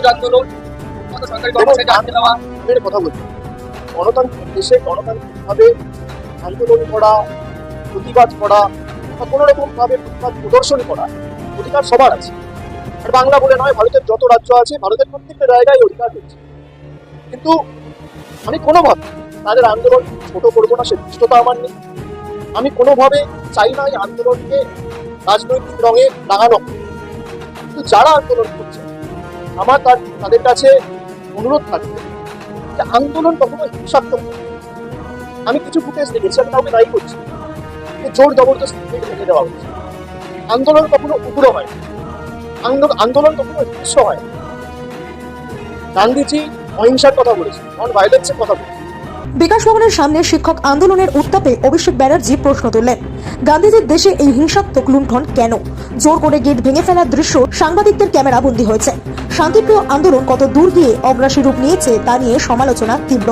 সবুজ আন্দোলন, সরকারি কর্মচারীকে আটকে দেওয়া। কথা বলছি, গণতান্ত্রিক দেশে গণতান্ত্রিকভাবে আন্দোলন করা, প্রতিবাদ করা বা কোনো রকম ভাবে প্রতিবাদ প্রদর্শন করা অধিকার সবার আছে। আর বাংলা বলে নয়, ভারতের যত রাজ্য আছে, ভারতের প্রত্যেকটা জায়গায় অধিকার রয়েছে। কিন্তু আমি কোনোভাবে তাদের আন্দোলন ছোট করবো না, সে দুষ্টতা আমার নেই। আমি কোনোভাবে চাই না এই আন্দোলনকে রাজনৈতিক রঙে লাগানো। কিন্তু যারা আন্দোলন করছে, আমার তাদের কাছে অনুরোধ থাকবে যে আন্দোলন কখনো হিংসাত্মক নয়। আমি কিছু ফুটেজ দেখেছি, আমি কাউকে দায়ী করছি, জোর জবরদস্তি ভেঙে দেওয়া হচ্ছে। আন্দোলন কখনো উগ্র হয়, আন্দোলন কখনো হিংস্র হয়। গান্ধীজি অহিংসার কথা বলেছেন, নন ভায়োলেন্সের কথা বলেছেন। বিকাশ ভবনের সামনে শিক্ষক আন্দোলনের উত্তাপে অভিষেক ব্যানার্জি প্রশ্ন তুললেন, গান্ধীজির দেশে এই হিংসাত্মক লুণ্ঠন কেন? জোর করে গেট ভেঙে ফেলার দৃশ্য সাংবাদিকদের ক্যামেরা বন্দী হয়েছে। শান্তিপ্রিয় আন্দোলন কত দূর গিয়ে অগ্রাসী রূপ নিয়েছে তা নিয়ে সমালোচনা তীব্র।